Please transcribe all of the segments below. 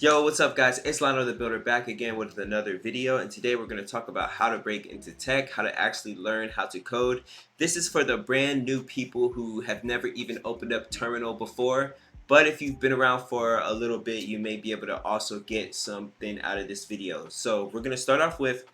Yo, what's up guys? It's Lionel the Builder back again with another video, and today we're going to talk about how to break into tech, how to actually learn how to code. This is for the brand new people who have never even opened up Terminal before, but if you've been around for a little bit, you may be able to also get something out of this video. So we're going to start off with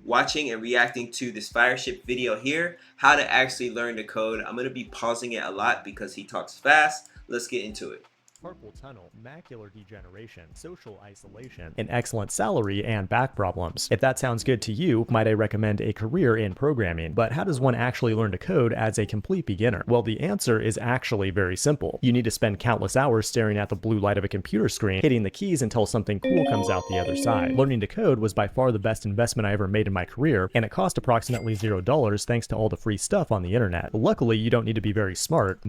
watching and reacting to this Fireship video here, how to actually learn to code. I'm going to be pausing it a lot because he talks fast. Let's get into it. Carpal tunnel, macular degeneration, social isolation, an excellent salary, and back problems. If that sounds good to you, might I recommend a career in programming? But how does one actually learn to code as a complete beginner? Well, the answer is actually very simple. You need to spend countless hours staring at the blue light of a computer screen, hitting the keys until something cool comes out the other side. Learning to code was by far the best investment I ever made in my career, and it cost approximately $0 thanks to all the free stuff on the internet. Luckily, you don't need to be very smart.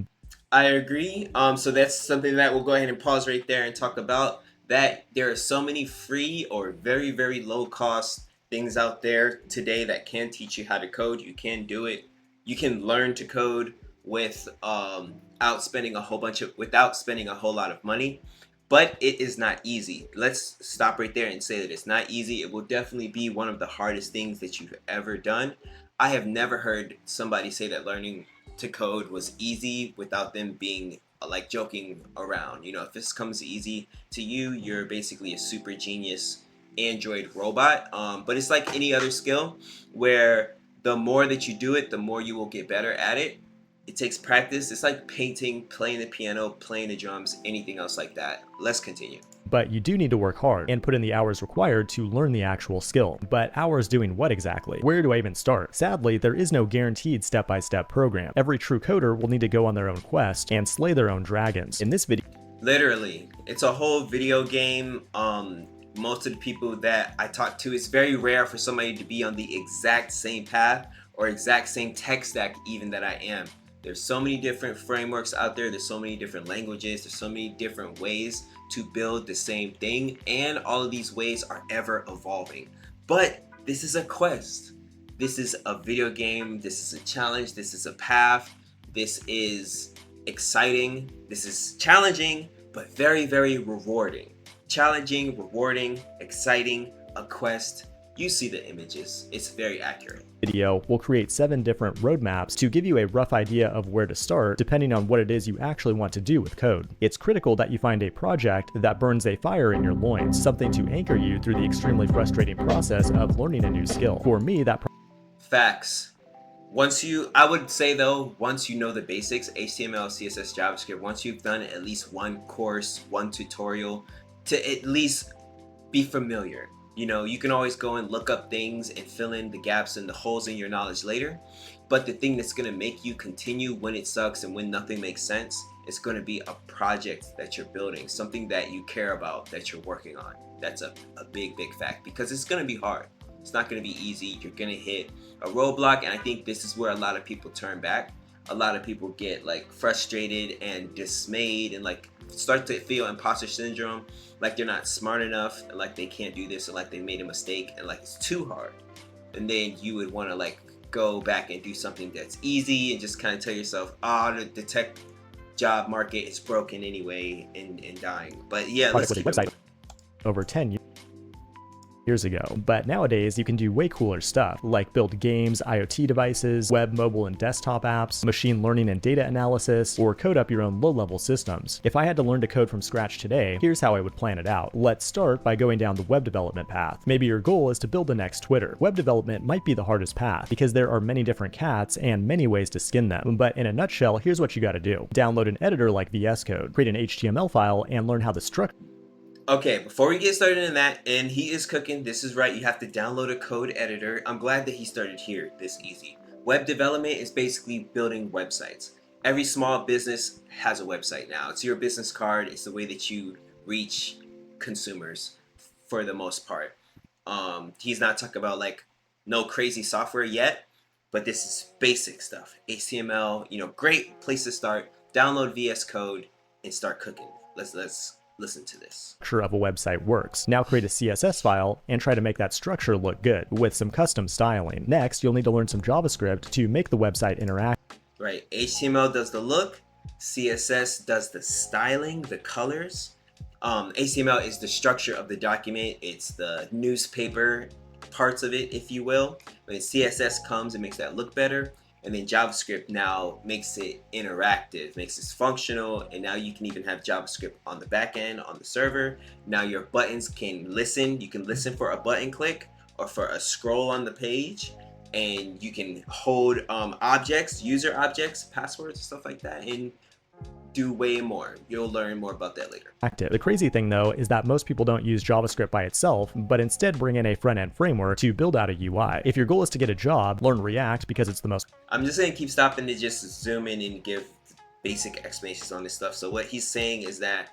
I agree. So that's something that we'll go ahead and pause right there and talk about. That there are so many free or very, very low cost things out there today that can teach you how to code. You can do it. You can learn to code with without spending a whole lot of money. But it is not easy. Let's stop right there and say that it's not easy. It will definitely be one of the hardest things that you've ever done. I have never heard somebody say that learning to code was easy without them being like joking around. You know, if this comes easy to you, you're basically a super genius Android robot. But it's like any other skill where the more that you do it, the more you will get better at it. It takes practice. It's like painting, playing the piano, playing the drums, anything else like that. Let's continue. But you do need to work hard and put in the hours required to learn the actual skill. But hours doing what exactly? Where do I even start? Sadly, there is no guaranteed step-by-step program. Every true coder will need to go on their own quest and slay their own dragons. In this video, literally, it's a whole video game. Most of the people that I talk to, it's very rare for somebody to be on the exact same path or exact same tech stack even that I am. There's so many different frameworks out there. There's so many different languages. There's so many different ways to build the same thing. And all of these ways are ever evolving. But this is a quest. This is a video game. This is a challenge. This is a path. This is exciting. This is challenging, but very, very rewarding. Challenging, rewarding, exciting, a quest. You see the images. It's very accurate. we'll create 7 different roadmaps to give you a rough idea of where to start depending on what it is you actually want to do with code. It's critical that you find a project that burns a fire in your loins, something to anchor you through the extremely frustrating process of learning a new skill. For me, that Facts. I would say though, once you know the basics, HTML, CSS, JavaScript, once you've done at least one course, one tutorial, to at least be familiar. You know, you can always go and look up things and fill in the gaps and the holes in your knowledge later. But the thing that's going to make you continue when it sucks and when nothing makes sense is going to be a project that you're building, something that you care about, that you're working on. That's a big, big fact, because it's going to be hard. It's not going to be easy. You're going to hit a roadblock. And I think this is where a lot of people turn back. A lot of people get like frustrated and dismayed and like start to feel imposter syndrome, like they're not smart enough, and like they can't do this, and like they made a mistake, and like it's too hard. And then you would want to like go back and do something that's easy and just kind of tell yourself, oh, the tech job market is broken anyway and dying. But yeah, let's keep website over 10 years ago. But nowadays you can do way cooler stuff like build games, IoT devices, web, mobile, and desktop apps, machine learning and data analysis, or code up your own low-level systems. If I had to learn to code from scratch today, here's how I would plan it out. Let's start by going down the web development path. Maybe your goal is to build the next Twitter. Web development might be the hardest path because there are many different cats and many ways to skin them. But in a nutshell, here's what you gotta do. Download an editor like VS Code, create an HTML file, and learn how the structure. Okay, before we get started in that, and he is cooking, this is right, you have to download a code editor. I'm glad that he started here this easy. Web development is basically building websites. Every small business has a website now. It's your business card. It's the way that you reach consumers for the most part. He's not talking about like no crazy software yet, but this is basic stuff. HTML, you know, great place to start. Download VS Code and start cooking. Let's listen to this. Structure of a website works. Now create a CSS file and try to make that structure look good with some custom styling. Next, you'll need to learn some JavaScript to make the website interact. Right, HTML does the look, CSS does the styling, the colors. HTML is the structure of the document. It's the newspaper parts of it, if you will. When CSS comes, it makes that look better. And then JavaScript now makes it interactive, makes it functional, and now you can even have JavaScript on the back end, on the server. Now your buttons can listen. You can listen for a button click or for a scroll on the page, and you can hold objects, user objects, passwords, stuff like that, and do way more. You'll learn more about that later. Active. The crazy thing though is that most people don't use JavaScript by itself, but instead bring in a front-end framework to build out a UI. If your goal is to get a job, learn React because it's the most... I'm just gonna keep stopping to just zoom in and give basic explanations on this stuff. So what he's saying is that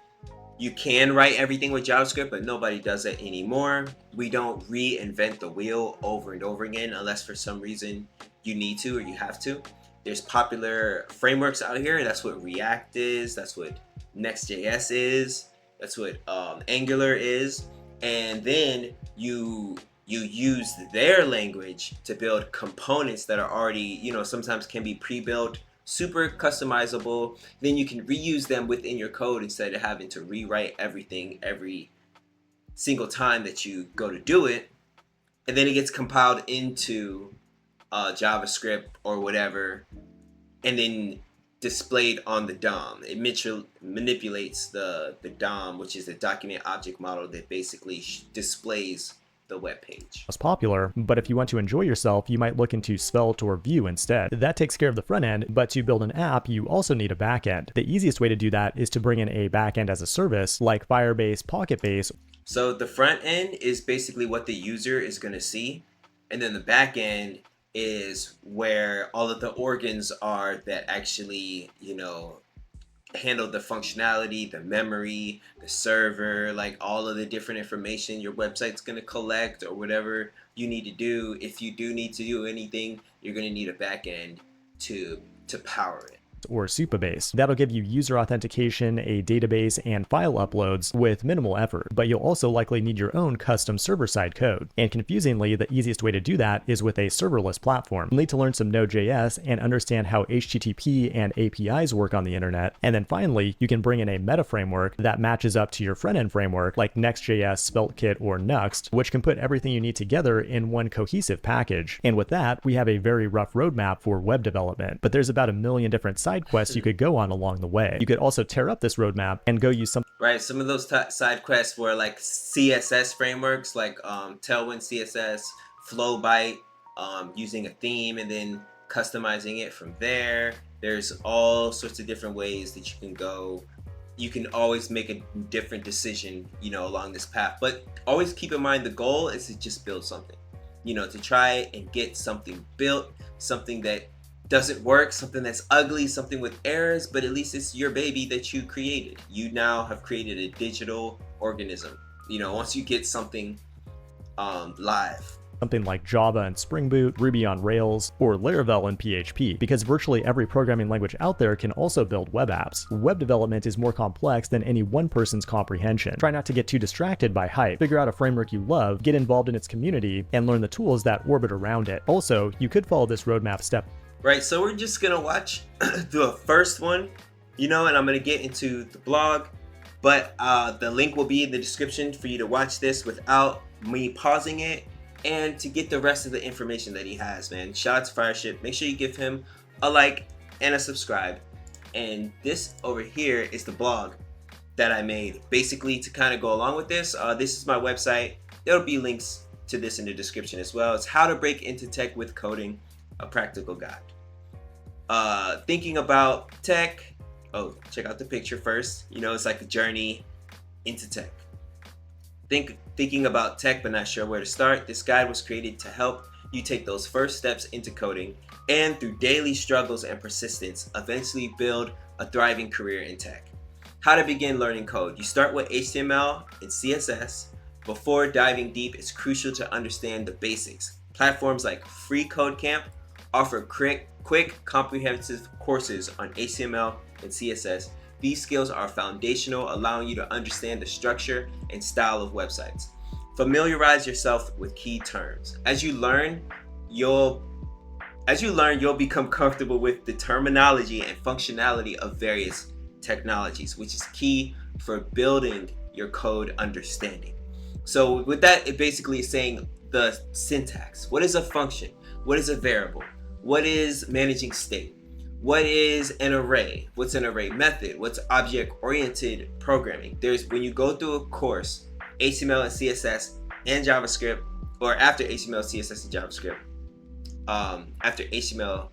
you can write everything with JavaScript, but nobody does it anymore. We don't reinvent the wheel over and over again unless for some reason you need to or you have to. There's popular frameworks out here. That's what React is. That's what Next.js is. That's what Angular is. And then you use their language to build components that are already, sometimes can be pre-built, super customizable. Then you can reuse them within your code instead of having to rewrite everything every single time that you go to do it. And then it gets compiled into JavaScript or whatever, and then displayed on the DOM. It manipulates the DOM, which is the document object model that basically displays the web page. Most popular, but if you want to enjoy yourself, you might look into Svelte or Vue instead. That takes care of the front end, but to build an app, you also need a back end. The easiest way to do that is to bring in a back end as a service like Firebase, Pocketbase. So the front end is basically what the user is going to see, and then the back end is where all of the organs are that actually, handle the functionality, the memory, the server, like all of the different information your website's going to collect or whatever you need to do. If you do need to do anything, you're going to need a back end to power it. Or Supabase. That'll give you user authentication, a database, and file uploads with minimal effort, but you'll also likely need your own custom server-side code. And confusingly, the easiest way to do that is with a serverless platform. You'll need to learn some Node.js and understand how HTTP and APIs work on the internet. And then finally, you can bring in a meta framework that matches up to your front-end framework like Next.js, SvelteKit, or Nuxt, which can put everything you need together in one cohesive package. And with that, we have a very rough roadmap for web development, but there's about a million different side quests you could go on along the way. You could also tear up this roadmap and go use some... Right, some of those side quests were like CSS frameworks, like Tailwind CSS, Flowbyte, using a theme and then customizing it from there. There's all sorts of different ways that you can go. You can always make a different decision, along this path. But always keep in mind the goal is to just build something. To try and get something built, something that doesn't work, something that's ugly, something with errors, but at least it's your baby that you created. You now have created a digital organism. Once you get something live. Something like Java and Spring Boot, Ruby on Rails, or Laravel and PHP, because virtually every programming language out there can also build web apps. Web development is more complex than any one person's comprehension. Try not to get too distracted by hype. Figure out a framework you love, get involved in its community, and learn the tools that orbit around it. Also, you could follow this roadmap step. Right, so we're just gonna watch the first one, and I'm gonna get into the blog, but the link will be in the description for you to watch this without me pausing it and to get the rest of the information that he has, man. Shout out to Fireship. Make sure you give him a like and a subscribe. And this over here is the blog that I made, basically to kind of go along with this. This is my website. There'll be links to this in the description as well. It's How to Break into Tech with Coding, a Practical Guide. Thinking about tech. Oh, check out the picture first. It's like a journey into tech. Thinking about tech but not sure where to start. This guide was created to help you take those first steps into coding and through daily struggles and persistence, eventually build a thriving career in tech. How to begin learning code. You start with HTML and CSS. Before diving deep, it's crucial to understand the basics. Platforms like FreeCodeCamp offer quick, comprehensive courses on HTML and CSS. These skills are foundational, allowing you to understand the structure and style of websites. Familiarize yourself with key terms. As you learn, you'll become comfortable with the terminology and functionality of various technologies, which is key for building your code understanding. So with that, it basically is saying the syntax. What is a function? What is a variable? What is managing state? What is an array? What's an array method? What's object-oriented programming? When you go through a course, HTML and CSS and JavaScript, or after HTML, CSS, and JavaScript, after HTML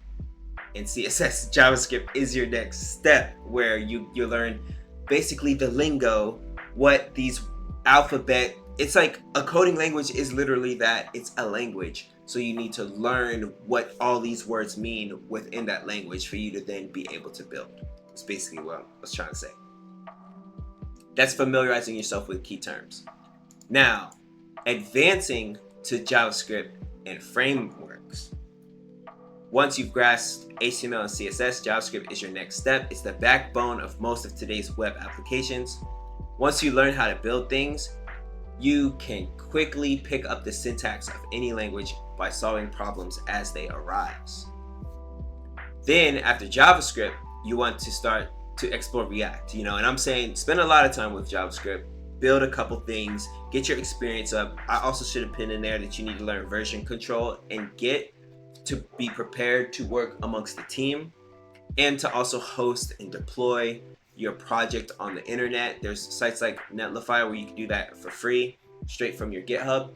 and CSS, JavaScript is your next step, where you learn basically the lingo, what these alphabet, it's like a coding language is literally that, it's a language. So you need to learn what all these words mean within that language for you to then be able to build. That's basically what I was trying to say. That's familiarizing yourself with key terms. Now, advancing to JavaScript and frameworks. Once you've grasped HTML and CSS, JavaScript is your next step. It's the backbone of most of today's web applications. Once you learn how to build things, you can quickly pick up the syntax of any language by solving problems as they arise. Then after JavaScript, you want to start to explore React, and I'm saying spend a lot of time with JavaScript, build a couple things, get your experience up. I also should have put in there that you need to learn version control and get to be prepared to work amongst the team, and to also host and deploy your project on the internet. There's sites like Netlify where you can do that for free, straight from your GitHub.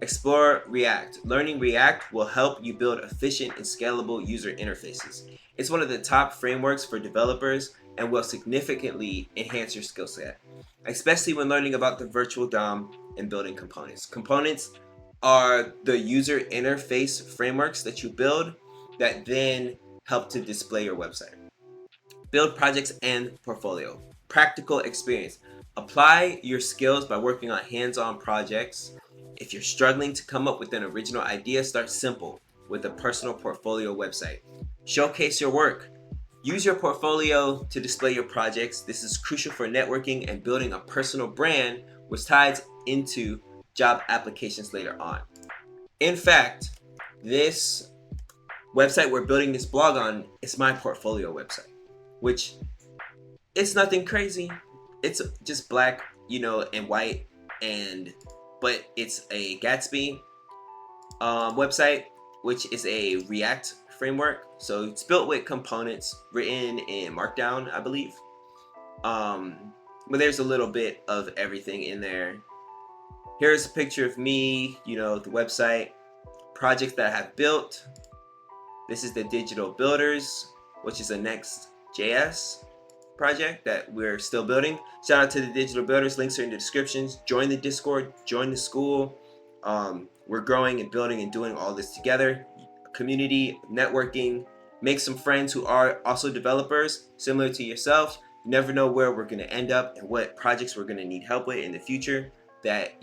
Explore React. Learning React will help you build efficient and scalable user interfaces. It's one of the top frameworks for developers and will significantly enhance your skill set, especially when learning about the virtual DOM and building components. Components are the user interface frameworks that you build that then help to display your website. Build projects and portfolio. Practical experience. Apply your skills by working on hands-on projects. If you're struggling to come up with an original idea, start simple with a personal portfolio website. Showcase your work. Use your portfolio to display your projects. This is crucial for networking and building a personal brand, which ties into job applications later on. In fact, this website we're building this blog on is my portfolio website, which it's nothing crazy. It's just black, and white, but it's a Gatsby website, which is a React framework. So it's built with components written in Markdown, I believe. But there's a little bit of everything in there. Here's a picture of me, the website, projects that I have built. This is the Digital Builders, which is a Next.js project that we're still building. Shout out to the Digital Builders. Links are in the descriptions. Join the Discord, join the school. We're growing and building and doing all this together. Community, networking, make some friends who are also developers similar to yourself. You never know where we're going to end up and what projects we're going to need help with in the future. But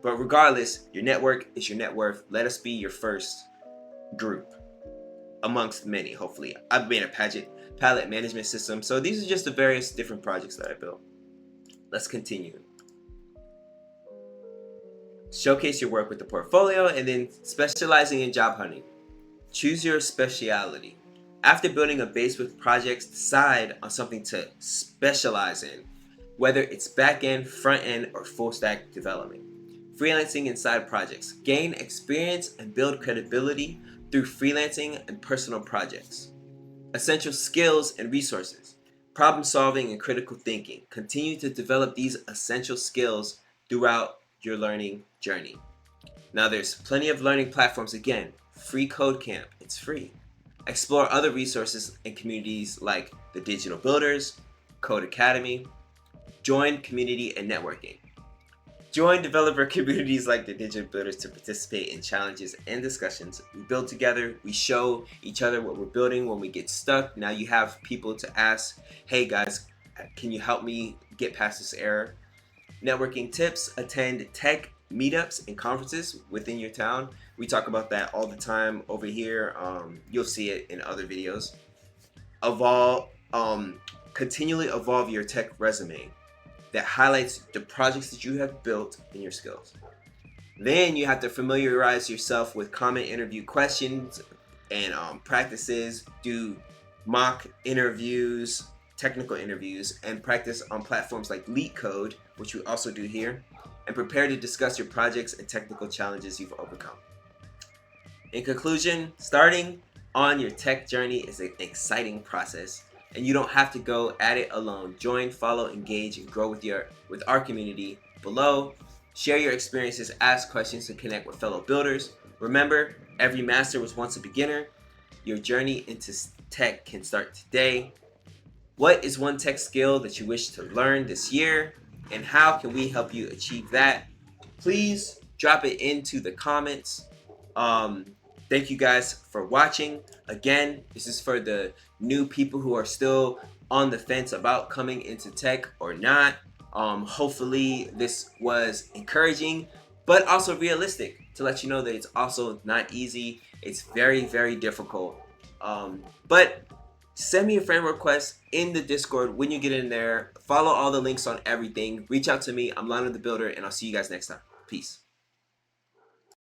regardless, your network is your net worth. Let us be your first group amongst many, hopefully. I've made a palette management system. So these are just the various different projects that I built. Let's continue. Showcase your work with the portfolio, and then specializing in job hunting. Choose your speciality. After building a base with projects, decide on something to specialize in, whether it's back-end, front-end, or full-stack development. Freelancing and side projects. Gain experience and build credibility through freelancing and personal projects. Essential skills and resources. Problem solving and critical thinking. Continue to develop these essential skills throughout your learning journey. Now there's plenty of learning platforms. Again, free Code Camp, it's free. Explore other resources and communities like the Digital Builders, Code Academy. Join community and networking. Join developer communities like the Digital Builders to participate in challenges and discussions. We build together, we show each other what we're building when we get stuck. Now you have people to ask, hey guys, can you help me get past this error? Networking tips, attend tech meetups and conferences within your town. We talk about that all the time over here. You'll see it in other videos. Continually evolve your tech resume that highlights the projects that you have built and your skills. Then you have to familiarize yourself with common interview questions and practices. Do mock interviews, technical interviews, and practice on platforms like LeetCode, which we also do here, and prepare to discuss your projects and technical challenges you've overcome. In conclusion, starting on your tech journey is an exciting process, and you don't have to go at it alone. Join, follow, engage, and grow with our community below. Share your experiences, ask questions, and connect with fellow builders. Remember, every master was once a beginner. Your journey into tech can start today. What is one tech skill that you wish to learn this year, and how can we help you achieve that? Please drop it into the comments. Thank you guys for watching. Again, this is for the new people who are still on the fence about coming into tech or not. Hopefully this was encouraging, but also realistic to let you know that it's also not easy. It's very, very difficult. But send me a friend request in the Discord when you get in there. Follow all the links on everything. Reach out to me. I'm Lionel the Builder, and I'll see you guys next time. Peace.